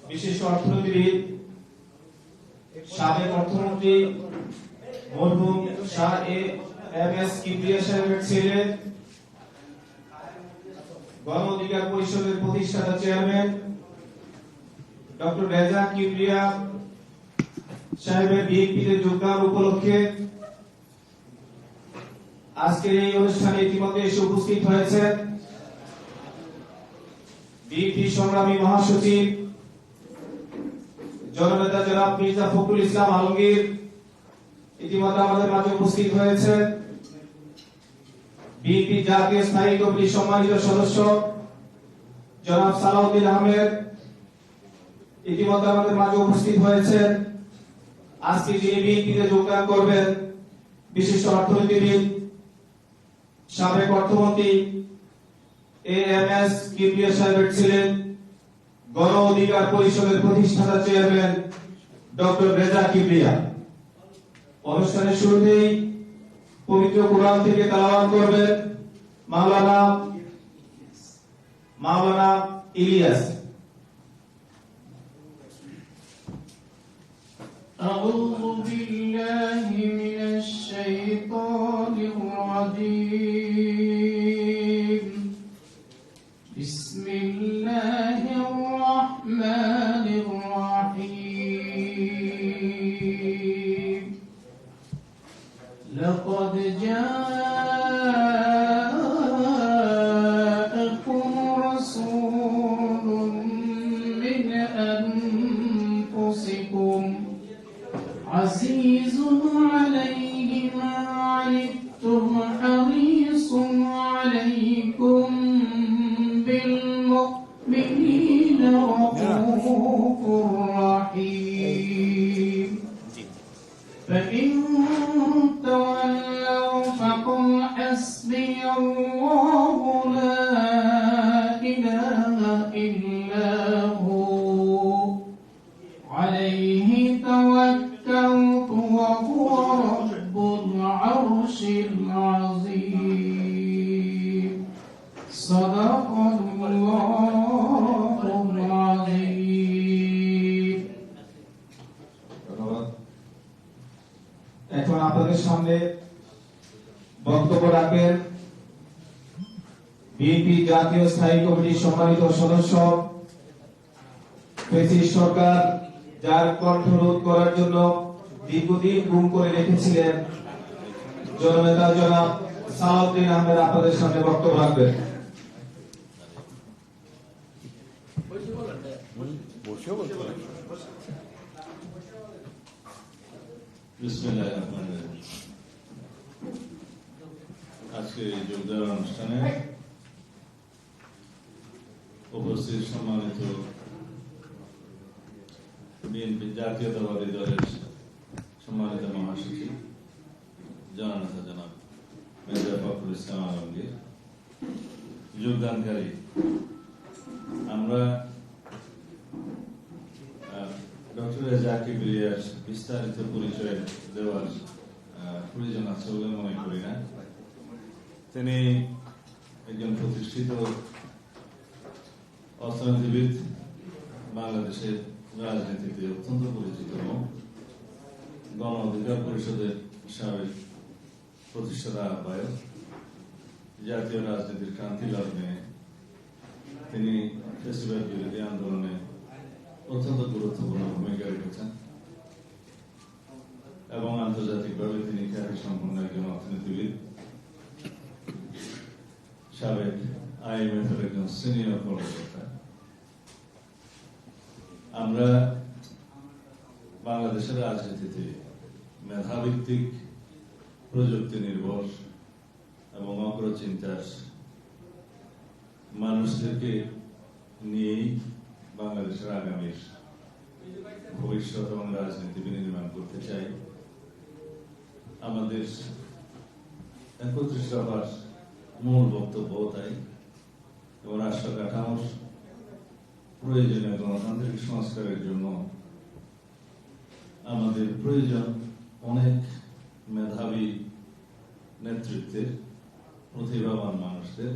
বিশেষ অর্থনীতিবিদ সাবেক অর্থমন্ত্রী মরহুম শাহ এম এস কিবরিয়া সাহেবের ছেলে গণ অধিকার পরিষদের প্রতিষ্ঠাতা চেয়ারম্যান ডক্টর রেজা কিবরিয়া সাহেবের বিএনপিতে যোগদান উপলক্ষে আজকের এই অনুষ্ঠানে ইতিমধ্যে এসে উপস্থিত হয়েছেন বিএনপি সংগ্রামী মহাসচিব জননেতা জনাব মির্জা ফখরুল ইসলাম আলমগীর ইতিমধ্যে আমাদের মাঝে উপস্থিত হয়েছেন। বিএনপি জাতীয় স্থায়ী কমিটির সম্মানিত সদস্য জনাব সালাউদ্দিন আহমেদ ইতিমধ্যে আমাদের মাঝে উপস্থিত হয়েছেন। আজকে যিনি বিএনপিতে যোগদান করবেন বিশিষ্ট অর্থনীতিবিদ সাবেক অর্থমন্ত্রী এম এস কিবরিয়া সাহেবের ছিলেন গণ অধিকার পরিষদের প্রতিষ্ঠাতা চেয়ারম্যান ডক্টর রেজা কিবরিয়া। অনুষ্ঠানের শুরুতেই পবিত্র কোরআন থেকে তেলাওয়াত করবেন মাওলানা ইলিয়াস। أعوذ بالله من الشيطان الرجيم بسم الله الرحمن الرحيم لقد جاءكم رسول من أنفسكم عزيز عليه ما عنتم حريص عليكم بالمؤمنين رؤوف رحيم فإن تولوا فقل حسبي الله لا إله إلا هو عليه توكلت وهو رب العرش العظيم صدق الله العظيم। এখন আপনাদের সামনে বক্তব্য রাখবেন বিএনপি জাতীয় স্থায়ী কমিটির সম্মানিত সদস্য ফ্যাসিস্ট সরকার যার কণ্ঠরোধ করার জন্য দীর্ঘদিন গুম করে রেখেছিলেন জননেতা জনাব সালাউদ্দিন আহমেদ আপনাদের সামনে বক্তব্য রাখবেন। বিসমিল্লাহির রহমানির রহিম। আজকে এই যোগদান অনুষ্ঠানে উপস্থিত সম্মানিত বিএনপি জাতীয়তাবাদী দলের সম্মানিত মহাসচিব জননেতা জনাব মির্জা ফখরুল ইসলাম আলমগীর, যোগদানকারী, আমরা ডক্টর রেজা কিবরিয়ার বিস্তারিত পরিচয় দেওয়ার প্রয়োজন আছে বলে মনে করি না। তিনি একজন প্রতিষ্ঠিত অর্থনীতিবিদ, বাংলাদেশের রাজনীতিতে অত্যন্ত পরিচিত, গণ অধিকার পরিষদের সাবেক প্রতিষ্ঠাতা আহ্বায়ক, জাতীয় রাজনীতির ক্রান্তি লগ্নে তিনি ফ্যাসিবাদ বিরোধী আন্দোলনে অত্যন্ত গুরুত্বপূর্ণ ভূমিকা রেখেছেন এবং আন্তর্জাতিকভাবে তিনি খ্যাতি সম্পন্ন একজন অর্থনীতিবিদ, সাবেক IMF এর একজন সিনিয়র কর্মকর্তা। আমরা বাংলাদেশের রাজনীতিতে মেধাভিত্তিক, প্রযুক্তি নির্ভর এবং অগ্রচিন্তার মানুষদেরকে নিয়েই বাংলাদেশের আগামীর ভবিষ্যৎ এবং রাজনীতি বিনির্মাণ করতে চাই। আমাদের 31 দফার মূল বক্তব্য তাই, এবং রাষ্ট্র কাঠামোর প্রয়োজনীয় গণতান্ত্রিক সংস্কারের জন্য আমাদের প্রয়োজন অনেক মেধাবী নেতৃত্বের, প্রতিভাবান মানুষদের,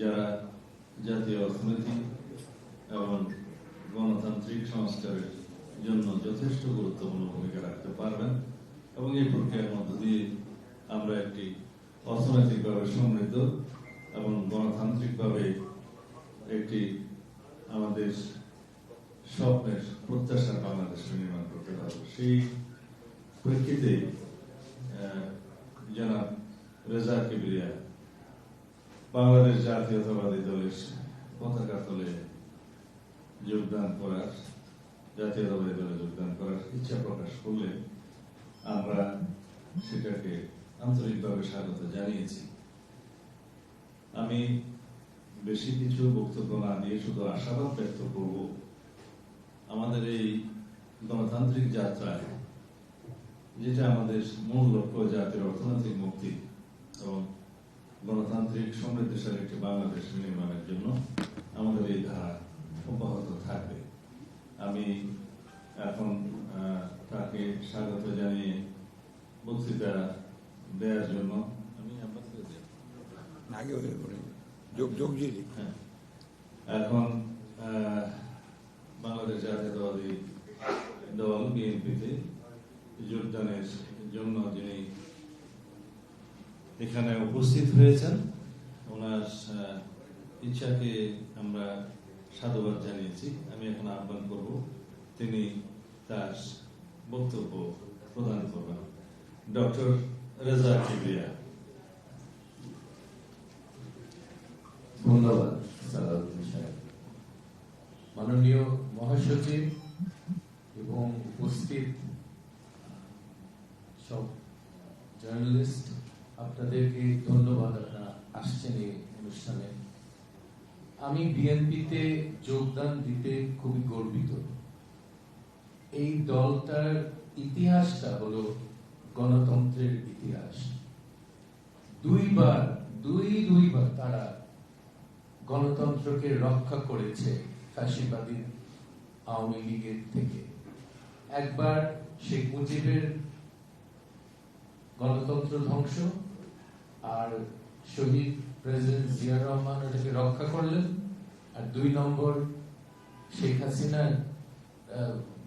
যারা জাতীয় অর্থনীতি এবং গণতান্ত্রিক সংস্কারের জন্য যথেষ্ট গুরুত্বপূর্ণ ভূমিকা রাখতে পারবেন এবং এই প্রক্রিয়ার মধ্য দিয়ে আমরা একটি অর্থনৈতিকভাবে সমৃদ্ধ এবং গণতান্ত্রিকভাবে একটি আমাদের স্বপ্নের প্রত্যাশার বাংলাদেশ নির্মাণ করতে পারব। সেই প্রেক্ষিতে জনাব রেজা কিবরিয়া বাংলাদেশ জাতীয়তাবাদী দলের পতাকা তলে যোগদান করার জাতীয়তাবাদী দলে যোগদান করার ইচ্ছা প্রকাশ করলে আমরা সেটাকে আন্তরিকভাবে স্বাগত জানিয়েছি। আমি বেশি কিছু বক্তব্য না দিয়ে শুধু আশাবাদ ব্যক্ত করব, আমাদের এই গণতান্ত্রিক যাত্রায় যেটা আমাদের মূল লক্ষ্য, জাতির অর্থনৈতিক মুক্তি এবং গণতান্ত্রিক সমৃদ্ধশালী একটি বাংলাদেশ নির্মাণের জন্য আমাদের এই ধারা অব্যাহত থাকবে। আমি এখন তাকে স্বাগত জানিয়ে বক্তৃতা দেওয়ার জন্য আমি এখন বাংলাদেশ জাতীয়তাবাদী দল বিএনপিতে যোগদানের জন্য যিনি এখানে উপস্থিত হয়েছেন, ওনার ইচ্ছাকে আমরা সাধুবাদ জানিয়েছি। আমি এখন আহ্বান করব তিনি তার বক্তব্য প্রদান করবেন। ডক্টর রেজা কিবরিয়া। ধন্যবাদ সালাউদ্দিন সাহেব। মাননীয় মহাসচিব এবং উপস্থিত সব জার্নালিস্ট, আপনাদেরকে ধন্যবাদ, আপনারা আসছেন এই অনুষ্ঠানে। আমি বিএনপিতে যোগদান দিতে খুবই গর্বিত। এই দলটার ইতিহাসটা হলো গণতন্ত্রের ইতিহাস। দুইবার তারা গণতন্ত্রকে রক্ষা করেছে ফ্যাসিবাদী আওয়ামী লীগের থেকে। একবার শেখ মুজিবের গণতন্ত্র ধ্বংস, আর শহীদ প্রেসিডেন্ট জিয়াউর রহমান ওটাকে রক্ষা করলেন। আর 2 নম্বর শেখ হাসিনা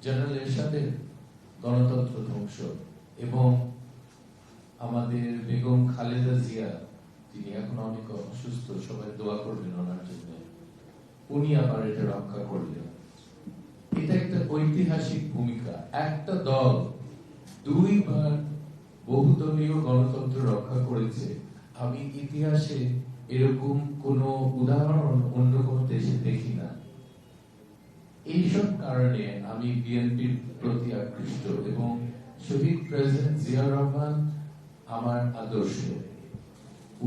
জেনারেল এরশাদের গণতন্ত্র ধ্বংস, এবং আমাদের বেগম খালেদা জিয়া, তিনি এখন অনেক অসুস্থ, সবাই দোয়া করবেন ওনার জন্য, উনি আবার এটা রক্ষা করলেন। এটা একটা ঐতিহাসিক ভূমিকা। একটা দল 2বার বহুদলীয় গণতন্ত্র রক্ষা করেছে। আমি ইতিহাসে এরকম কোন উদাহরণ অন্য কোন দেশে দেখি না। এইসব কারণে আমি বিএনপির প্রতি আকৃষ্ট, এবং শহীদ প্রেসিডেন্ট জিয়াউর রহমান আমার আদর্শ।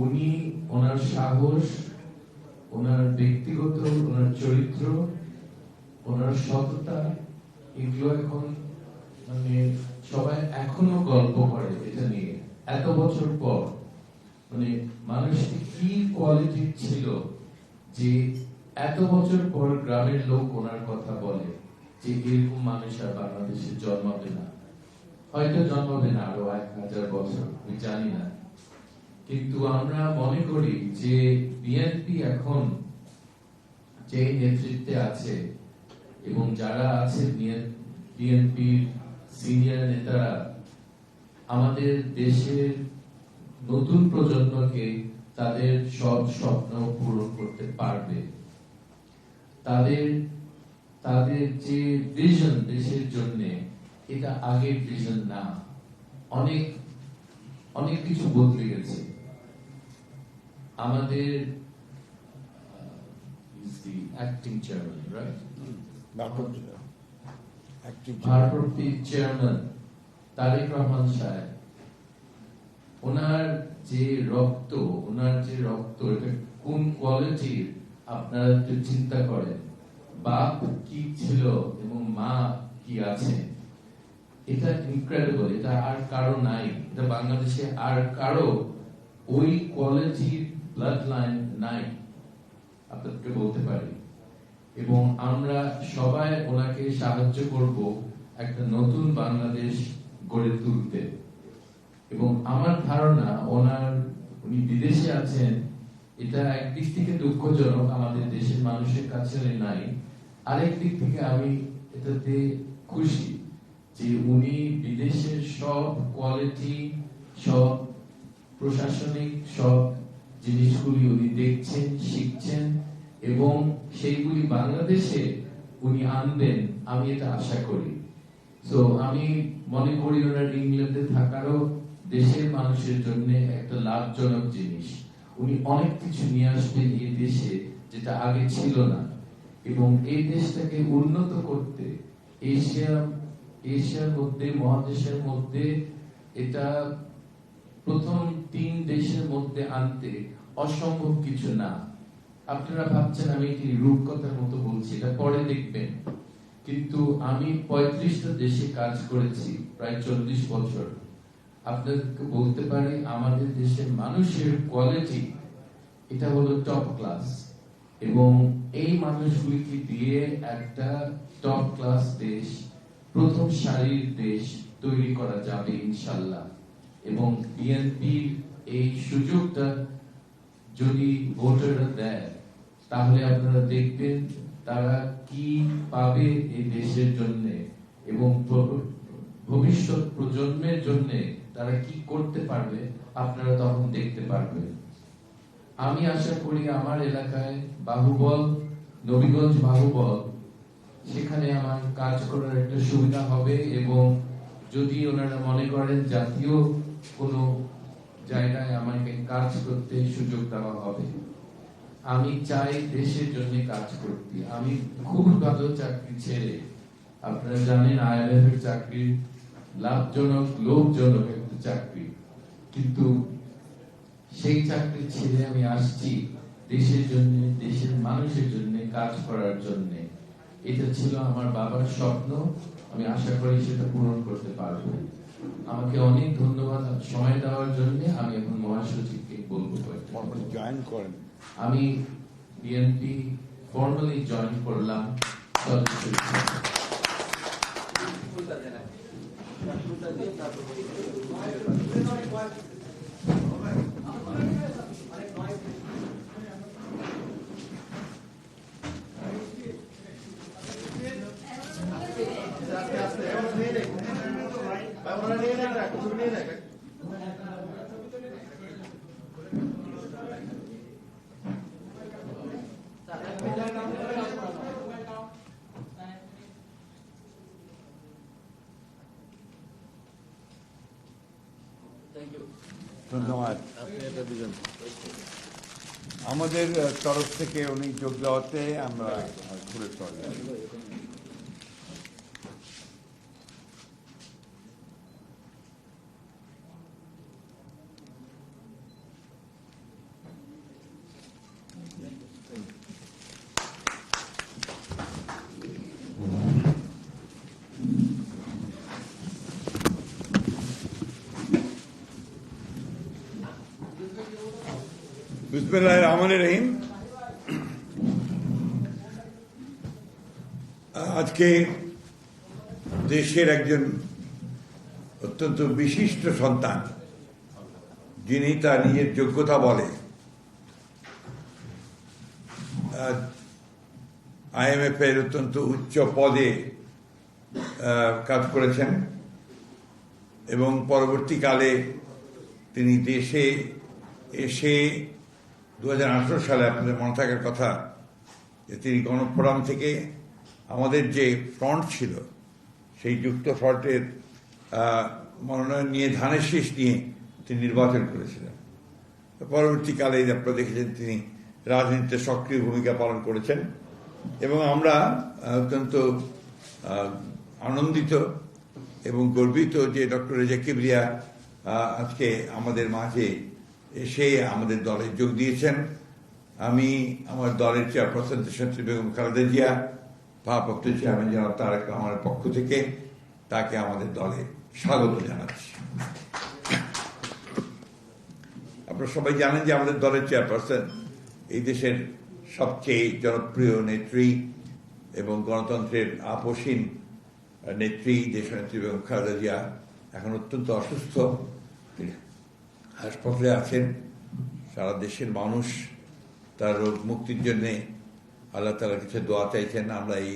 উনি ওনার সাহস, ওনার ব্যক্তিগত, ওনার চরিত্র, ওনার সততা, এগুলো এখন মানে সবাই এখনো গল্প করে এটা নিয়ে। এত বছর পর মানে মানুষটি কি কোয়ালিটি ছিল যে এত বছর পর গ্রামের লোক ওনার কথা বলে যে এরকম মানুষ আর বাংলাদেশে জন্মাবে না, হয়তো জন্মাবে না আরো 1000 বছর, আমি জানি না। কিন্তু আমরা মনে করি যে বিএনপি এখন যে নেতৃত্বে আছে এবং যারা আছে বিএনপির সিনিয়র নেতারা আমাদের দেশের নতুন প্রজন্মকে তাদের সব স্বপ্ন পূরণ করতে পারবে। তাদের যে ভিশন দেশের জন্য, এটা আগের ভিশন না। অনেক অনেক কিছু বদলে গেছে। আমাদের অ্যাক্টিং চেয়ারম্যান, রাইট, ভারপ্রাপ্ত চেয়ারম্যান তারেক রহমান সাহেব, ওনার যে রক্ত এটা কোন কোয়ালিটির আপনারা একটু চিন্তা করেন। বাপ কি ছিল এবং মা কি আছে, এটা ইনক্রেডিবল। এটা আর কারো নাই, এটা বাংলাদেশে আর কারো ওই কোয়ালিটির ব্লাড লাইন নাই, আপনাদেরকে বলতে পারি। এবং আমরা সবাই ওনাকে সাহায্য করব একটা নতুন বাংলাদেশ গড়ে তুলতে। এবং আমার ধারণা উনি বিদেশে আছেন, এটা একদিক থেকে দুঃখজনক, আমাদের দেশের মানুষের কাছে নাই। আরেক দিক থেকে আমি এটাতে খুশি যে উনি বিদেশের সব কোয়ালিটি, সব প্রশাসনিক সব জিনিসগুলি উনি দেখছেন, শিখছেন এবং সেইগুলি বাংলাদেশে উনি আনবেন, আমি এটা আশা করি। তো আমি মনে করি ওনার ইংল্যান্ডে থাকারও দেশের মানুষের জন্য একটা লাভজনক জিনিস। উনি অনেক কিছু নিয়ে আসবেন এই দেশে যেটা আগে ছিল না, এবং এই দেশটাকে উন্নত করতে এশিয়ার মধ্যে, মহাদেশের মধ্যে এটা প্রথম ৩ দেশের মধ্যে আনতে অসম্ভব কিছু না। আপনারা ভাবছেন আমি কি রূপকথার মতো বলছি, এটা পরে দেখবেন, কিন্তু আমি 35টা দেশে কাজ করেছি প্রায় 40 বছর। আপনাদেরকে বলতে পারি আমাদের দেশের মানুষের কোয়ালিটি এটা হলো টপ ক্লাস, এবং এই মানুষগুলিকে দিয়ে একটা টপ ক্লাস দেশ, প্রথম সারির দেশ তৈরি করা যাবে ইনশাল্লাহ। এবং বিএনপির এই সুযোগটা যদি ভোটাররা দেয় তাহলে আপনারা দেখবেন তারা কি পাবে এই দেশের জন্য, এবং ভবিষ্যৎ প্রজন্মের জন্য তারা কি করতে পারবে আপনারা তখন দেখতে পারবেন। আমি আশা করি আমার এলাকায় বাহুবল, নবীগঞ্জ বাহুবল, সেখানে আমার কাজ করার একটা সুবিধা হবে, এবং যদি ওনারা মনে করেন জাতীয় কোনো জায়গায় আমাকে কাজ করতে সুযোগ দেওয়া হবে, আমি চাই দেশের জন্য কাজ করতে। আমি খুব ভালো চাকরি ছেড়ে, আপনারা জানেন IMF এর চাকরি লাভজনক, লোভজনক একটা চাকরি, কিন্তু সেই চাকরি ছেড়ে আমি আসছি দেশের জন্য, দেশের মানুষের জন্য কাজ করার জন্য। এটা ছিল আমার বাবার স্বপ্ন, আমি আশা করি সেটা পূরণ করতে পারবো। আমাকে অনেক ধন্যবাদ সময় দেওয়ার জন্য। আমি এখন মহাসচিবকে বলবো জয়েন করেন। আমি বিএনপি ফর্মালি জয়েন করলাম সদস্য হিসেবে। ধন্যবাদ। আমাদের তরফ থেকে উনি যোগ দেওয়াতে আমরা ঘুরে চলে। বিসমিল্লাহির রহমানির রহিম। আজকে দেশের একজন অত্যন্ত বিশিষ্ট সন্তান, যিনি তার নিজের যোগ্যতা বলে IMF এর অত্যন্ত উচ্চ পদে কাজ করেছেন, এবং পরবর্তীকালে তিনি দেশে এসে 2018 সালে, আপনাদের মনে থাকার কথা যে তিনি গণফোরাম থেকে আমাদের যে ফ্রন্ট ছিল সেই যুক্ত ফ্রন্টের মনোনয়ন নিয়ে, ধানের শীষ নিয়ে তিনি নির্বাচন করেছিলেন। পরবর্তীকালে আপনারা দেখেছেন তিনি রাজনীতিতে সক্রিয় ভূমিকা পালন করেছেন, এবং আমরা অত্যন্ত আনন্দিত এবং গর্বিত যে ডক্টর রেজা কিবরিয়া আজকে আমাদের মাঝে এসে আমাদের দলে যোগ দিয়েছেন। আমি আমার দলের চেয়ারপারসন দেশনেত্রী বেগম খালেদা জিয়া, ভারপ্রাপ্ত চেয়ারম্যান জনাব তারেক রহমানের পক্ষ থেকে তাকে আমাদের দলে স্বাগত জানাচ্ছি। আপনারা সবাই জানেন যে আমাদের দলের চেয়ারপারসন এই দেশের সবচেয়ে জনপ্রিয় নেত্রী এবং গণতন্ত্রের আপসীন নেত্রী দেশনেত্রী বেগম খালেদা জিয়া এখন অত্যন্ত অসুস্থ, হাসপাতালে আছেন। সারা দেশের মানুষ তার রোগ মুক্তির জন্যে আল্লাহ তাআলার কাছে দোয়া চাইছেন। আমরা এই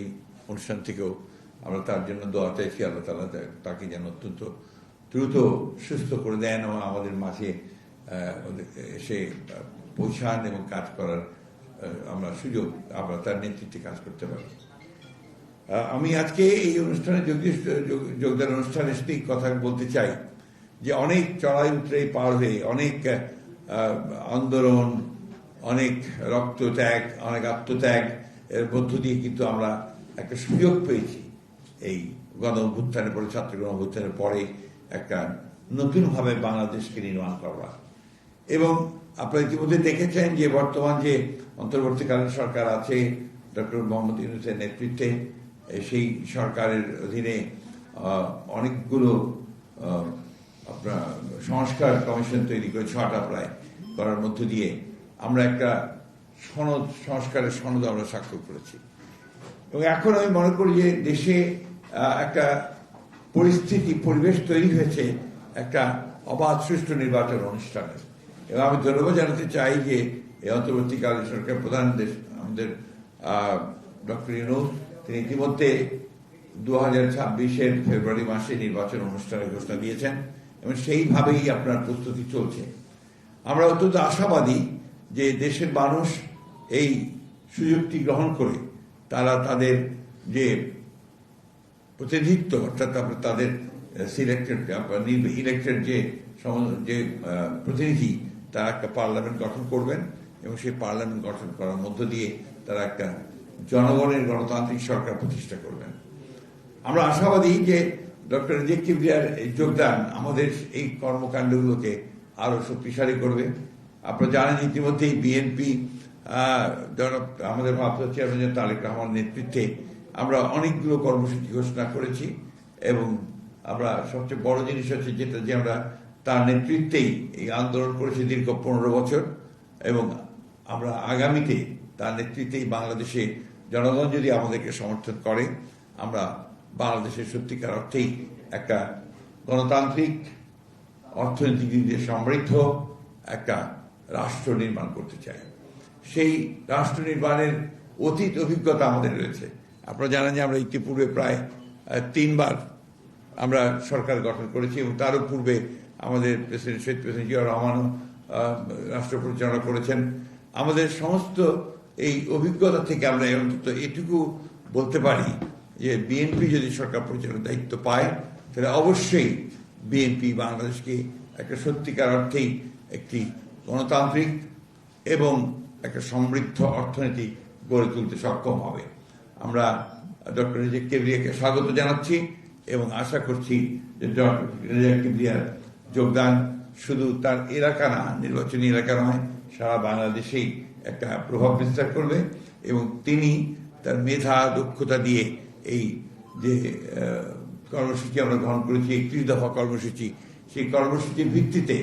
অনুষ্ঠান থেকেও আমরা তার জন্য দোয়া চাইছি, আল্লাহ তাআলা তাকে যেন অত্যন্ত দ্রুত সুস্থ করে দেন এবং আমাদের মাঝে এসে পৌঁছান এবং কাজ করার আমরা সুযোগ, আমরা তার নেতৃত্বে কাজ করতে পারি। আমি আজকে এই অনুষ্ঠানে যোগদান অনুষ্ঠানের সাথে কথা বলতে চাই যে অনেক চড়াই উতরাই পার হয়ে, অনেক আন্দোলন, অনেক রক্তত্যাগ, অনেক আত্মত্যাগ এর মধ্য দিয়ে কিন্তু আমরা একটা সুযোগ পেয়েছি এই গণ অভ্যুত্থানের পরে, ছাত্র গণ অভ্যুত্থানের পরে একটা নতুনভাবে বাংলাদেশকে নির্মাণ করবার। এবং আপনারা ইতিমধ্যে দেখেছেন যে বর্তমান যে অন্তর্বর্তীকালীন সরকার আছে ডক্টর মোহাম্মদ ইউনূসের নেতৃত্বে, সেই সরকারের অধীনে অনেকগুলো আপনার সংস্কার কমিশন তৈরি করে 6টা প্রায় করার মধ্য দিয়ে আমরা একটা সনদ, সংস্কারের সনদ আমরা স্বাক্ষর করেছি। এবং এখন আমি মনে করি যে দেশে একটা পরিবেশ তৈরি হয়েছে একটা অবাধ সুষ্ঠু নির্বাচন অনুষ্ঠানের। এবং আমি ধন্যবাদ জানাতে চাই যে এই অন্তর্বর্তীকালীন সরকার প্রধান আমাদের ডক্টর ইউনূস, তিনি ইতিমধ্যে 2026-এর ফেব্রুয়ারি মাসে নির্বাচন অনুষ্ঠানের ঘোষণা দিয়েছেন এবং সেইভাবেই আপনার প্রস্তুতি চলছে। আমরা অত্যন্ত আশাবাদী যে দেশের মানুষ এই সুযোগটি গ্রহণ করে তারা তাদের যে প্রতিনিধিত্ব, অর্থাৎ তাদের ইলেক্টেড যে প্রতিনিধি, তারা একটা পার্লামেন্ট গঠন করবেন এবং সেই পার্লামেন্ট গঠন করার মধ্য দিয়ে তারা একটা জনগণের গণতান্ত্রিক সরকার প্রতিষ্ঠা করবেন। আমরা আশাবাদী যে ডক্টর রেজাক কিবরিয়ার যোগদান আমাদের এই কর্মকাণ্ডগুলোকে আরো শক্তিশালী করবে। আপনারা জানেন ইতিমধ্যেই বিএনপি আমাদের ভারপ্রাপ্ত চেয়ারম্যান তারেক রহমান নেতৃত্বে আমরা অনেকগুলো কর্মসূচি ঘোষণা করেছি এবং আমরা সবচেয়ে বড় জিনিস হচ্ছে যেটা যে আমরা তার নেতৃত্বেই এই আন্দোলন করেছি দীর্ঘ 15 বছর এবং আমরা আগামীতে তার নেতৃত্বেই বাংলাদেশে জনগণ যদি আমাদেরকে সমর্থন করে আমরা বাংলাদেশের সত্যিকার অর্থেই একটা গণতান্ত্রিক, অর্থনৈতিক দিক দিয়ে সমৃদ্ধ একটা রাষ্ট্র নির্মাণ করতে চাই। সেই রাষ্ট্র নির্মাণের অতীত অভিজ্ঞতা আমাদের রয়েছে। আপনারা জানেন যে আমরা ইতিপূর্বে প্রায় 3 বার আমরা সরকার গঠন করেছি এবং তারও পূর্বে আমাদের শহীদ প্রেসিডেন্ট জিয়াউর রহমানও রাষ্ট্র পরিচালনা করেছেন। আমাদের সমস্ত এই অভিজ্ঞতা থেকে আমরা অন্তত এটুকু বলতে পারি যে বিএনপি যদি সরকার পরিচালনার দায়িত্ব পায় তাহলে অবশ্যই বিএনপি বাংলাদেশকে একটা সত্যিকার অর্থেই একটি গণতান্ত্রিক এবং একটা সমৃদ্ধ অর্থনীতি গড়ে তুলতে সক্ষম হবে। আমরা ডক্টর রেজাক কিবরিয়াকে স্বাগত জানাচ্ছি এবং আশা করছি যে ডক্টর রেজাক কিবরিয়ার যোগদান শুধু তার এলাকা না, নির্বাচনী এলাকা নয়, সারা বাংলাদেশেই একটা প্রভাব বিস্তার করবে এবং তিনি তার মেধা দক্ষতা দিয়ে এই যে কর্মসূচি আমরা গ্রহণ করেছি, 31 দফা কর্মসূচি, সেই কর্মসূচির ভিত্তিতে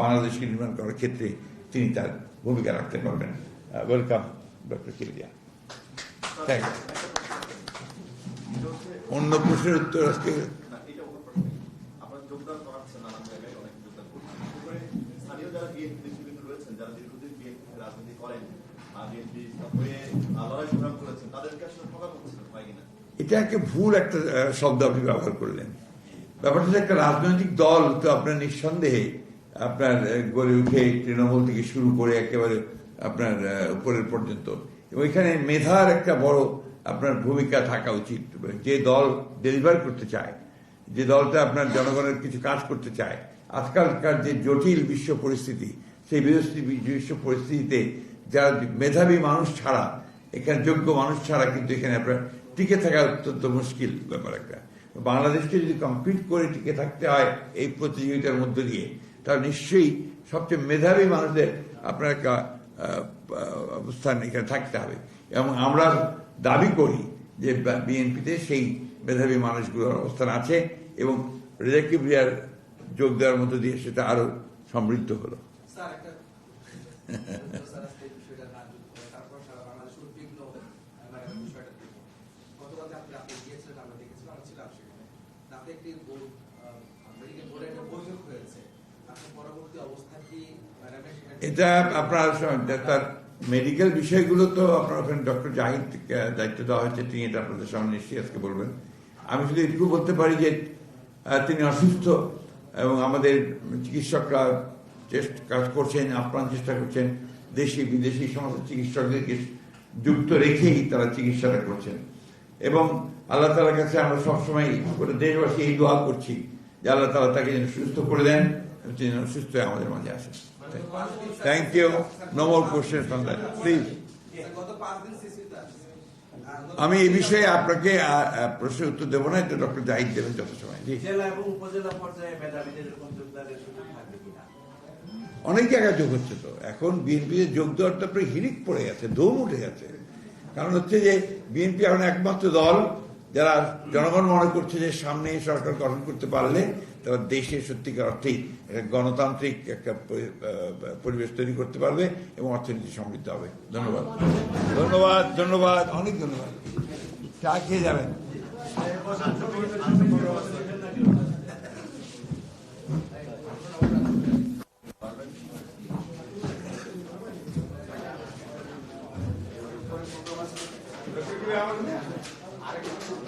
বাংলাদেশকে নির্মাণ করার ক্ষেত্রে তিনি তার ভূমিকা রাখতে পারবেন। Welcome doctor Kibria. Thank you. অন্য প্রশ্নের উত্তর আজকে এটা একটা ভুল একটা শব্দ আপনি ব্যবহার করলেন। ব্যাপারটা হচ্ছে একটা রাজনৈতিক দল তো আপনার নিঃসন্দেহে আপনার গড়ে উঠে তৃণমূল থেকে শুরু করে একেবারে আপনার উপরের পর্যন্ত, এবং এখানে মেধার একটা বড় আপনার ভূমিকা থাকা উচিত। যে দল ডেলিভার করতে চায়, যে দলটা আপনার জনগণের কিছু কাজ করতে চায়, আজকালকার যে জটিল বিশ্ব পরিস্থিতি, সেই বিশ্ব পরিস্থিতিতে যারা মেধাবী মানুষ ছাড়া, এখানে যোগ্য মানুষ ছাড়া কিন্তু এখানে আপনার টিকে থাকা অত্যন্ত মুশকিল ব্যাপার একটা। বাংলাদেশকে যদি কমপ্লিট করে টিকে থাকতে হয় এই প্রতিযোগিতার মধ্য দিয়ে, তাহলে নিশ্চয়ই সবচেয়ে মেধাবী মানুষদের আপনার একটা অবস্থান এখানে থাকতে হবে। এবং আমরা দাবি করি যে বিএনপিতে সেই মেধাবী মানুষগুলোর অবস্থান আছে এবং রেজাক কিবরিয়ার যোগ দেওয়ার মধ্য দিয়ে সেটা আরো সমৃদ্ধ হলো। এটা আপনার তার মেডিকেল বিষয়গুলো তো আপনার ওখানে ডক্টর জাহিদ দায়িত্ব দেওয়া হয়েছে, তিনি এটা আপনাদের সামনে নিশ্চয়ই আজকে বলবেন। আমি শুধু এটুকু বলতে পারি যে তিনি অসুস্থ এবং আমাদের চিকিৎসকরা কাজ করছেন, আপ্রাণ চেষ্টা করছেন, দেশি বিদেশি সমস্ত চিকিৎসকদেরকে যুক্ত রেখেই তারা চিকিৎসাটা করছেন। এবং আল্লাহ তাআলার কাছে আমরা সবসময় গোটা দেশবাসী এই দোয়া করছি যে আল্লাহ তাআলা তাকে যেন সুস্থ করে দেন, তিনি যেন সুস্থ হয়ে আমাদের মাঝে আসেন। Thank you. No more question on that please. আমি এই বিষয়ে আপনাকে প্রশ্নের উত্তর দেবো না, এটা ডক্টর জাহিদ দেবেন যত সময়। জি, জেলা এবং উপজেলা পর্যায়ে মেধাবীদের যোগদানের সুযোগ থাকবে কিনা? অনেক জায়গায় যোগ হচ্ছে তো। এখন বিএনপিতে যোগ দেওয়ার তো আপনার হিড়িক পড়ে গেছে, দম উঠে গেছে। কারণ হচ্ছে যে বিএনপি এখন একমাত্র দল যারা জনগণ মনে করছে যে সামনে সরকার গঠন করতে পারলে তারা দেশে সত্যিকার অর্থেই একটা গণতান্ত্রিক একটা পরিবেশ তৈরি করতে পারবে এবং অর্থনীতি সমৃদ্ধ হবে। ধন্যবাদ, ধন্যবাদ, ধন্যবাদ, অনেক ধন্যবাদ। চা খেয়ে যাবেন। আরেকটা